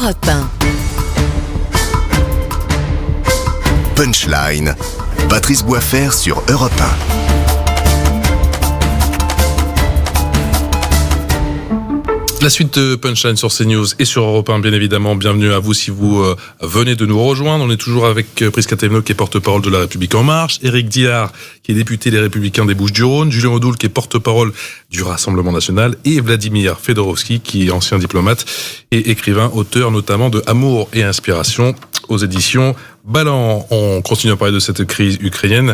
Europe 1. Punchline. Patrice Boisfer sur Europe 1. La suite de Punchline sur CNews et sur Europe 1, bien évidemment. Bienvenue à vous si vous venez de nous rejoindre. On est toujours avec Prisca Thévenot, qui est porte-parole de La République En Marche, Éric Diard, qui est député des Républicains des Bouches-du-Rhône, Julien Audoul, qui est porte-parole du Rassemblement National, et Vladimir Fedorovski, qui est ancien diplomate et écrivain, auteur notamment de Amour et Inspiration aux éditions Ballant. On continue à parler de cette crise ukrainienne.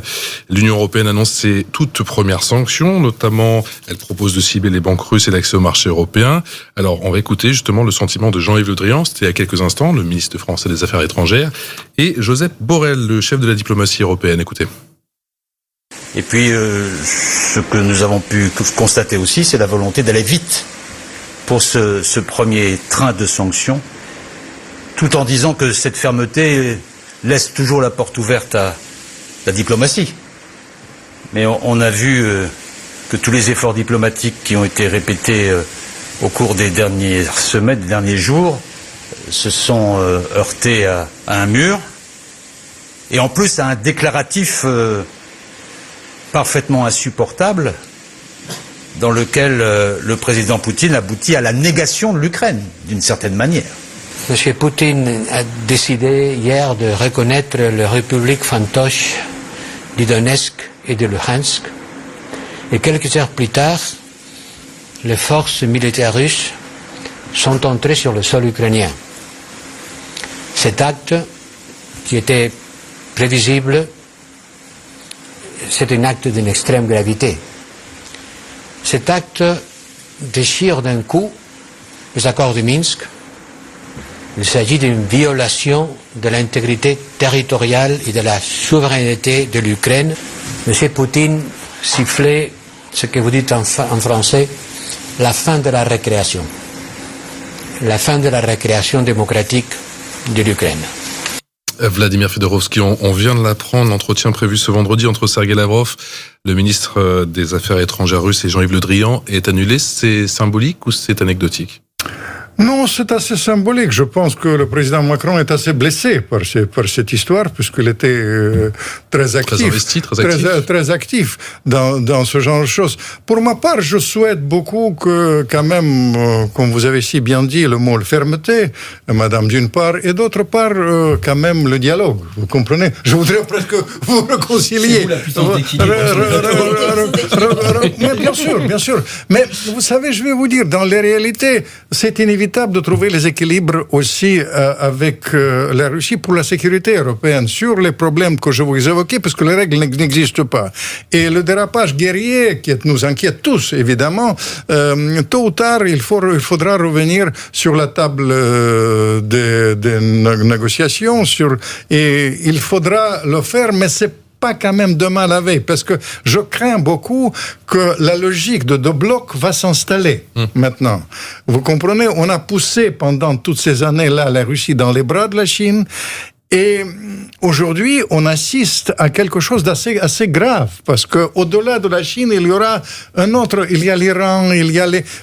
L'Union européenne annonce ses toutes premières sanctions, notamment elle propose de cibler les banques russes et l'accès au marché européen. Alors on va écouter justement le sentiment de Jean-Yves Le Drian, c'était il y a quelques instants, le ministre français des Affaires étrangères, et Josep Borrell, le chef de la diplomatie européenne. Écoutez. Et puis ce que nous avons pu constater aussi, c'est la volonté d'aller vite pour ce premier train de sanctions, tout en disant que cette fermeté laisse toujours la porte ouverte à la diplomatie. Mais on a vu que tous les efforts diplomatiques qui ont été répétés au cours des dernières semaines, des derniers jours, se sont heurtés à un mur, et en plus à un déclaratif parfaitement insupportable, dans lequel le président Poutine aboutit à la négation de l'Ukraine, d'une certaine manière. M. Poutine a décidé hier de reconnaître les républiques fantoches du Donetsk et de Luhansk. Et quelques heures plus tard, les forces militaires russes sont entrées sur le sol ukrainien. Cet acte, qui était prévisible, c'est un acte d'une extrême gravité. Cet acte déchire d'un coup les accords de Minsk. Il s'agit d'une violation de l'intégrité territoriale et de la souveraineté de l'Ukraine. M. Poutine sifflait ce que vous dites en français, la fin de la récréation. La fin de la récréation démocratique de l'Ukraine. Vladimir Fedorovski, on vient de l'apprendre, l'entretien prévu ce vendredi entre Sergei Lavrov, le ministre des Affaires étrangères russe, et Jean-Yves Le Drian est annulé. C'est symbolique ou c'est anecdotique ? Non, c'est assez symbolique. Je pense que le président Macron est assez blessé par cette histoire, puisqu'il était très actif. Très investi, très actif dans ce genre de choses. Pour ma part, je souhaite beaucoup que, quand même, comme vous avez si bien dit, le mot fermeté, madame, d'une part, et d'autre part, quand même, le dialogue. Vous comprenez? Je voudrais presque vous réconcilier. C'est vous la puissance d'équilibre. Mais bien sûr. Mais vous savez, je vais vous dire, dans les réalités, c'est inévitable de trouver les équilibres aussi avec la Russie pour la sécurité européenne sur les problèmes que je vous évoquais, parce que les règles n'existent pas. Et le dérapage guerrier qui nous inquiète tous, évidemment, tôt ou tard, il faudra revenir sur la table des négociations, et il faudra le faire, mais c'est pas quand même demain la veille, parce que je crains beaucoup que la logique de deux blocs va s'installer maintenant. Vous comprenez, on a poussé pendant toutes ces années-là la Russie dans les bras de la Chine, et aujourd'hui on assiste à quelque chose assez grave, parce que au-delà de la Chine, il y aura un autre, il y a l'Iran,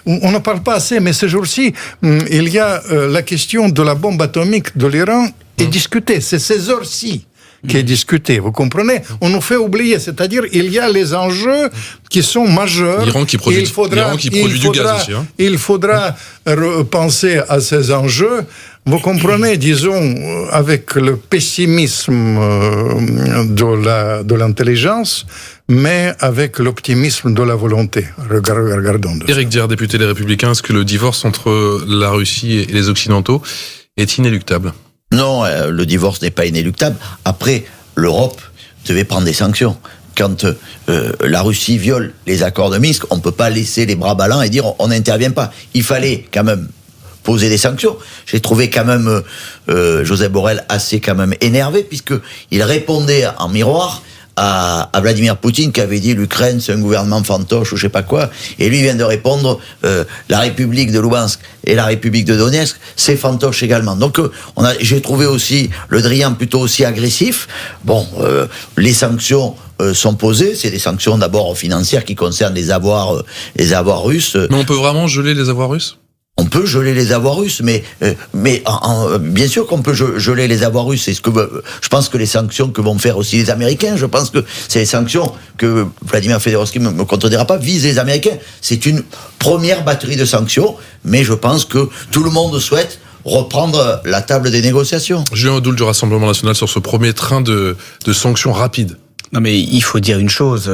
on ne parle pas assez, mais ces jours-ci, il y a la question de la bombe atomique de l'Iran est discutée, c'est ces heures-ci qui est discuté, vous comprenez? On nous fait oublier, c'est-à-dire il y a les enjeux qui sont majeurs. L'Iran qui produit du gaz aussi. Il faudra penser à ces enjeux. Vous comprenez, disons, avec le pessimisme de l'intelligence, mais avec l'optimisme de la volonté. Regardons. Éric Diard, député des Républicains, est-ce que le divorce entre la Russie et les Occidentaux est inéluctable ? Non, le divorce n'est pas inéluctable. Après, l'Europe devait prendre des sanctions. Quand la Russie viole les accords de Minsk, on ne peut pas laisser les bras ballants et dire on n'intervient pas. Il fallait quand même poser des sanctions. J'ai trouvé quand même Josep Borrell assez quand même énervé, puisqu'il répondait en miroir à Vladimir Poutine, qui avait dit l'Ukraine c'est un gouvernement fantoche ou je sais pas quoi, et lui vient de répondre la République de Luhansk et la République de Donetsk c'est fantoche également. Donc j'ai trouvé aussi Le Drian plutôt aussi agressif. Bon, les sanctions sont posées, c'est des sanctions d'abord financières qui concernent les avoirs russes. Mais on peut vraiment geler les avoirs russes ? On peut geler les avoirs russes, mais bien sûr qu'on peut geler les avoirs russes. C'est ce que je pense que les sanctions que vont faire aussi les Américains, je pense que c'est les sanctions que Vladimir Fedorovski me contredira pas, visent les Américains. C'est une première batterie de sanctions, mais je pense que tout le monde souhaite reprendre la table des négociations. Julien Audoul du Rassemblement National sur ce premier train de sanctions rapides. Non mais il faut dire une chose,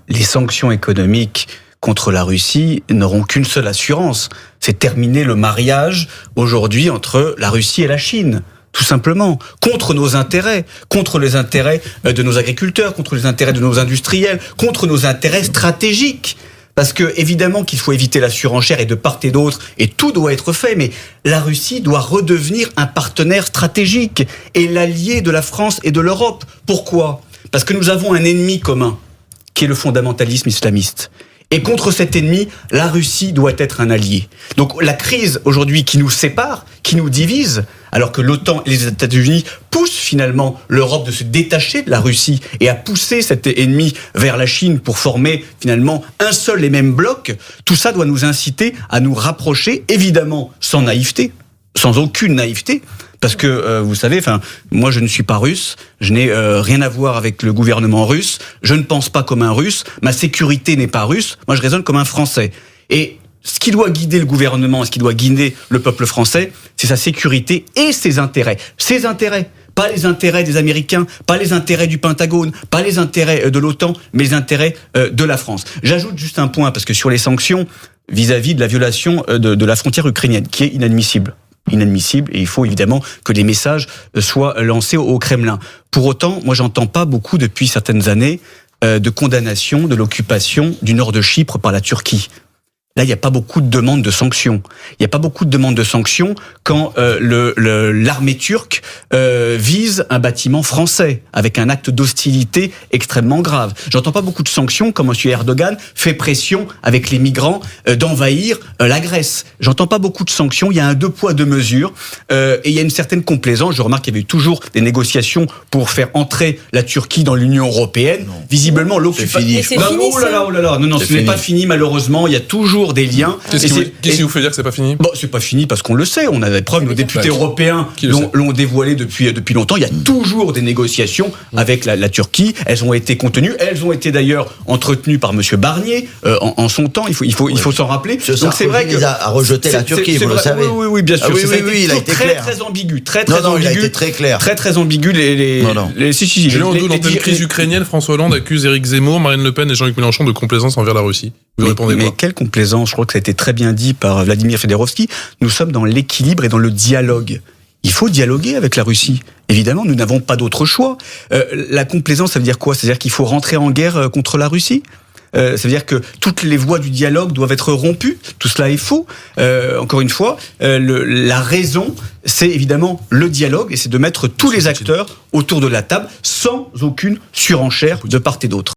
les sanctions économiques contre la Russie n'auront qu'une seule assurance, c'est terminer le mariage aujourd'hui entre la Russie et la Chine. Tout simplement, contre nos intérêts, contre les intérêts de nos agriculteurs, contre les intérêts de nos industriels, contre nos intérêts stratégiques. Parce que, évidemment qu'il faut éviter la surenchère et de part et d'autre, et tout doit être fait, mais la Russie doit redevenir un partenaire stratégique et l'allié de la France et de l'Europe. Pourquoi ? Parce que nous avons un ennemi commun, qui est le fondamentalisme islamiste. Et contre cet ennemi, la Russie doit être un allié. Donc la crise aujourd'hui qui nous sépare, qui nous divise, alors que l'OTAN et les États-Unis poussent finalement l'Europe de se détacher de la Russie et à pousser cet ennemi vers la Chine pour former finalement un seul et même bloc, tout ça doit nous inciter à nous rapprocher, évidemment sans naïveté, sans aucune naïveté, parce que vous savez, moi je ne suis pas russe, je n'ai rien à voir avec le gouvernement russe, je ne pense pas comme un russe, ma sécurité n'est pas russe, moi je raisonne comme un Français. Et ce qui doit guider le gouvernement, ce qui doit guider le peuple français, c'est sa sécurité et ses intérêts. Ses intérêts, pas les intérêts des Américains, pas les intérêts du Pentagone, pas les intérêts de l'OTAN, mais les intérêts de la France. J'ajoute juste un point, parce que sur les sanctions, vis-à-vis de la violation de la frontière ukrainienne, qui est inadmissible, et il faut évidemment que des messages soient lancés au Kremlin. Pour autant, moi j'entends pas beaucoup depuis certaines années de condamnation de l'occupation du nord de Chypre par la Turquie. Là, il n'y a pas beaucoup de demandes de sanctions. Il n'y a pas beaucoup de demandes de sanctions quand l'armée turque vise un bâtiment français avec un acte d'hostilité extrêmement grave. J'entends pas beaucoup de sanctions quand M. Erdogan fait pression avec les migrants d'envahir la Grèce. J'entends pas beaucoup de sanctions. Il y a un deux poids deux mesures et il y a une certaine complaisance. Je remarque qu'il y avait eu toujours des négociations pour faire entrer la Turquie dans l'Union européenne. Non. Visiblement, l'occupation. Oh là là. Non, ce n'est pas fini malheureusement. Il y a toujours des liens. Qu'est-ce qui vous fait dire que c'est pas fini ? Bon, c'est pas fini parce qu'on le sait. On a des preuves. Nos députés européens l'ont dévoilé depuis longtemps. Il y a toujours des négociations avec la Turquie. Elles ont été contenues. Elles ont été d'ailleurs entretenues par Monsieur Barnier en son temps. Il faut s'en rappeler. Donc c'est vrai que a rejeté la Turquie. Vous le savez. Oui, bien sûr. Il a été très ambigu. Il a été très clair. Très ambigu. Julien Audoul, en pleine crise ukrainienne, François Hollande accuse Éric Zemmour, Marine Le Pen et Jean-Luc Mélenchon de complaisance envers la Russie. Vous répondez quoi ? Mais quelle complaisance ? Je crois que ça a été très bien dit par Vladimir Fedorovski. Nous sommes dans l'équilibre et dans le dialogue. Il faut dialoguer avec la Russie. Évidemment, nous n'avons pas d'autre choix. La complaisance, ça veut dire quoi ? C'est-à-dire qu'il faut rentrer en guerre contre la Russie ? Ça veut dire que toutes les voies du dialogue doivent être rompues. Tout cela est faux. Encore une fois, la raison, c'est évidemment le dialogue et c'est de mettre tous les acteurs autour de la table sans aucune surenchère de part et d'autre.